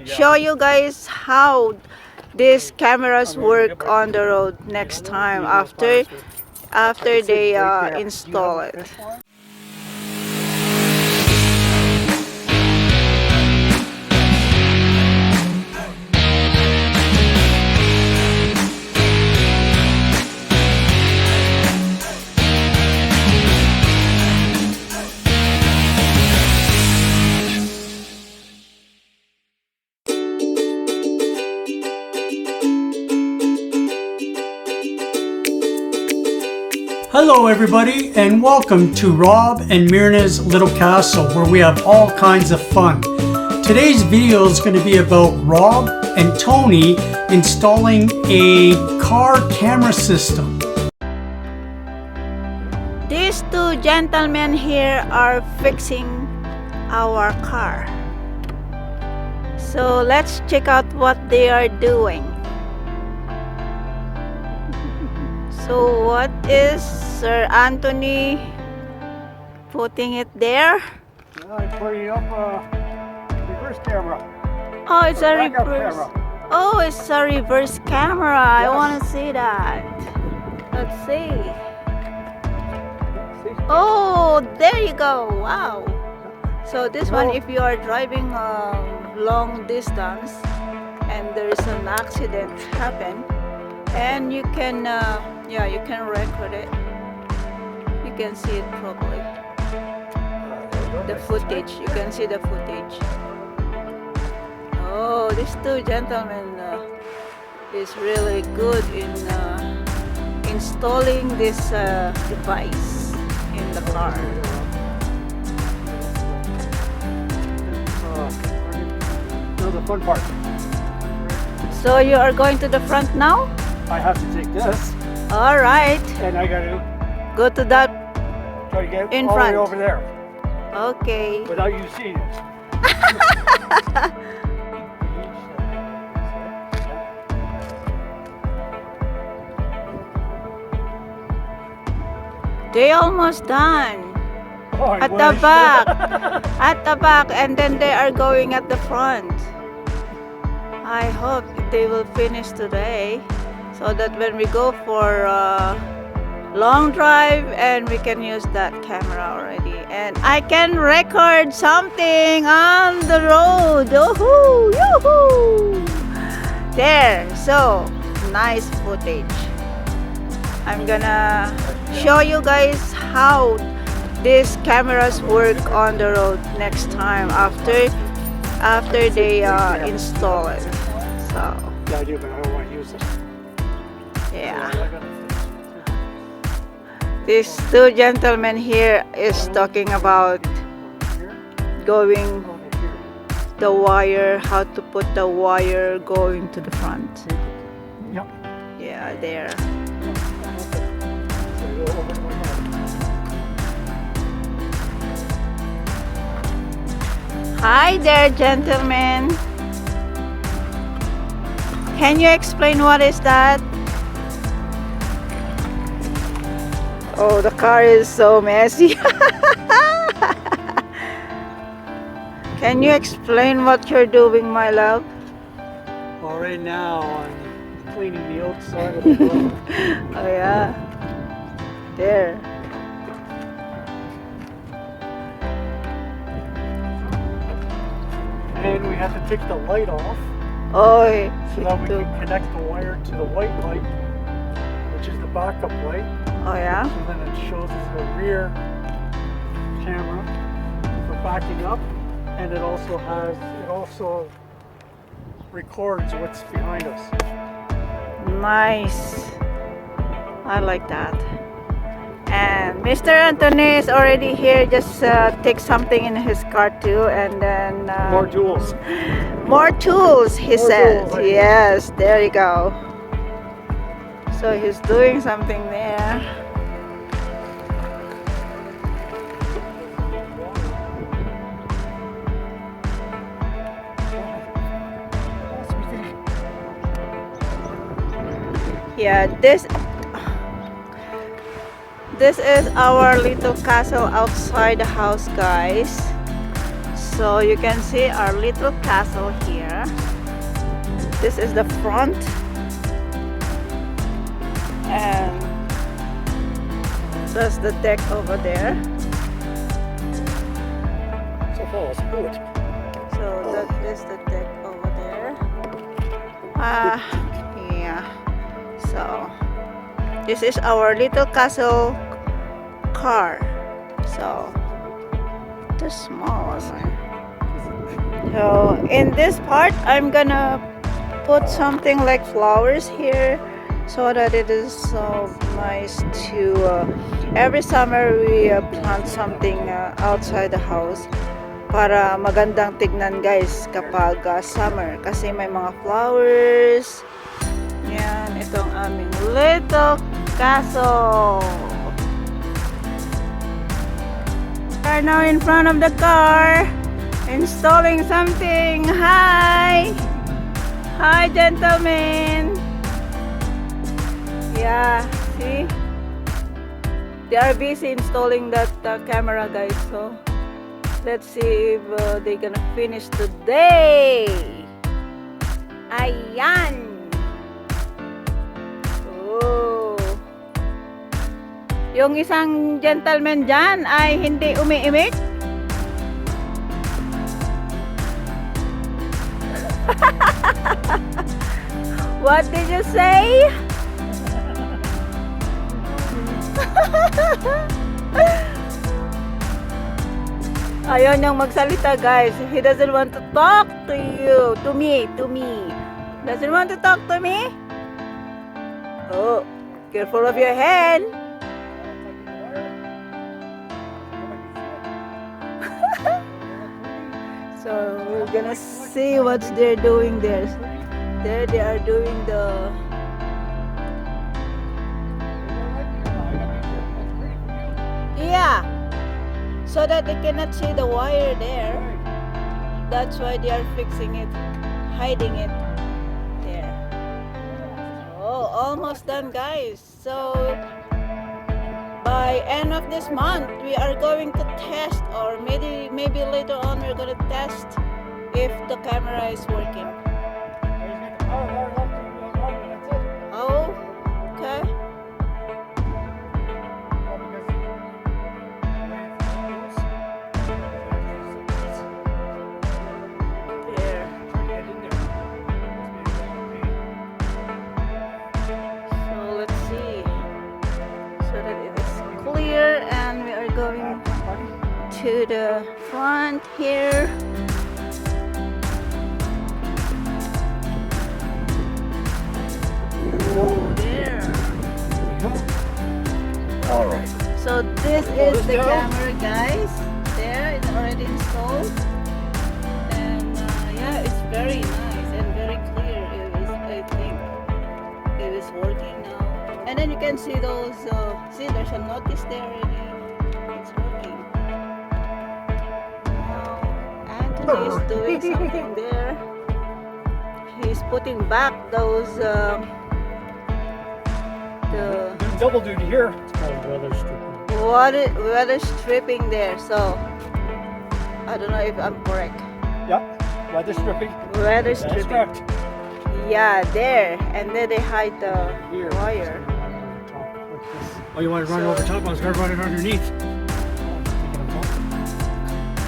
show you guys how these cameras work on the road next time after they install it. Hello everybody and welcome to Rob and Myrna's Little Castle, where we have all kinds of fun. Today's video is going to be about Rob and Tony installing a car camera system. These two gentlemen here are fixing our car. So let's check out what they are doing. So what is Sir Anthony putting it there? I'm putting up a reverse camera. Oh, it's a Backup reverse. camera. Oh, it's a reverse camera. I want to see that. Let's see. Oh, there you go. Wow. So this one, if you are driving a long distance and there is an accident happen, and you can you can record it. You can see it properly. The footage, you can see the footage. Oh, these two gentlemen is really good in installing this device in the car. So the fun part. So you are going to the front now? I have to take this, All right. and I gotta Go to that. try to get In all front. the way over there Okay. without you seeing it. They almost done. Oh, I At the wish. back. At the back, and then they are going at the front. I hope they will finish today so that when we go for a long drive and we can use that camera already, and I can record something on the road. Woohoo! Yoo-hoo! There, so nice footage. I'm gonna show you guys how these cameras work on the road next time after they install it. So Yeah, I do, but I don't want to use it. yeah, these two gentlemen here is talking about going the wire, how to put the wire going to the front. Yep. Yeah, there. So go over my head. Hi there, gentlemen. Can you explain what is that? Oh, the car is so messy. Can you explain what you're doing, my love? Well, right now I'm cleaning the outside of the boat. Oh yeah. There. And we have to take the light off Oh, so that we can connect the wire to the white light, which is the backup light. oh yeah. So then it shows us the rear camera for backing up, and it also records what's behind us. Nice. I like that. And Mr. Anthony is already here. Just take something in his car too, and then More tools. more tools. He More said, tools, "Yes, there you go." So he's doing something there. Yeah, this is our little castle outside the house, guys. So you can see our little castle here. This is the front, and that's the deck over there. So far, it's good. So that is the deck over there. Yeah. So this is our little castle car. So the small one. So in this part, I'm gonna put something like flowers here, so that it is so nice to. Every summer we plant something outside the house para magandang tignan guys kapag summer, kasi may mga flowers. Yan, itong aming little castle. We are now in front of the car, installing something. Hi! Hi, gentlemen! Yeah, see? They are busy installing that camera, guys. So, let's see if they're gonna finish today. Ayan! Oh. Yung isang gentleman dyan ay hindi umiimik. What did you say? Ayaw niyang magsalita, guys. He doesn't want to talk to you. To me. Doesn't want to talk to me? Oh, careful of your hand. So we're gonna see what they're doing there. There they are doing the. Yeah, so that they cannot see the wire there. That's why they are fixing it, hiding it there. Oh, almost done, guys. So by end of this month, we are going to test, or maybe later on we're going to test if the camera is working. Oh, okay. There. So let's see, so that it is clear, and we are going to the front here. There. All right. So this is the camera, guys. There, it's already installed, and yeah, it's very nice and very clear. It is, I think, it is working now. And then you can see those. See, there's a notice there already. It's working. Now Anthony is doing something there. He's putting back those. The Double duty here. It's called weather stripping. weather stripping there. So I don't know if I'm correct. Yep. Weather stripping. Weather That's stripping. correct. Yeah, there, and then they hide the Here. wire. Oh, you want to run So- over top? I was going to run it underneath.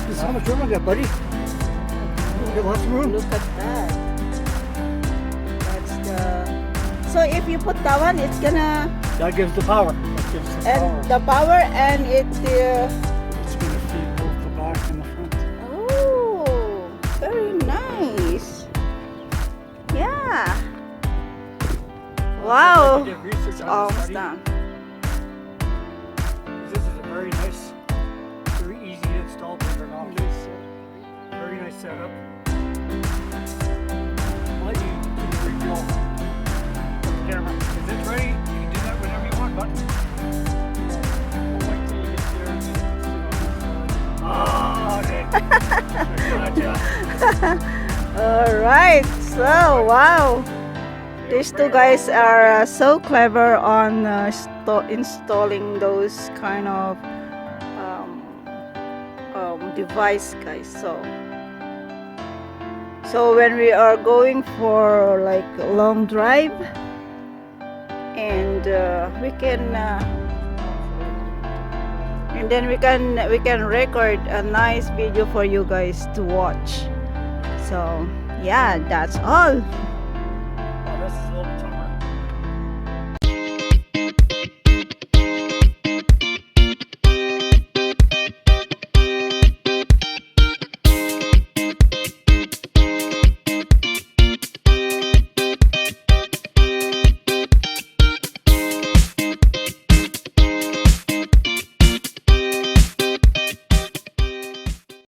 This is how much room I got, buddy. You got lots of room. Look at that. That's the. So if you put that one, it's gonna That gives the power. That gives the and power. the power, and it. It's going to feed both the back and the front. Oh, very nice. Yeah. Wow. I did research It's on the almost study. done. This is a very nice, very easy to install technology. Very nice setup. I'll let you do the review of the camera. If it's ready, you can do that whenever you want, but we'll wait till you get there and then you can see on this side. Oh, okay. Gotcha. All right. So wow. These two guys are so clever on installing those kind of device, guys. So when we are going for like a long drive, and we can and then we can record a nice video for you guys to watch. So yeah, that's all. Oh, this is a little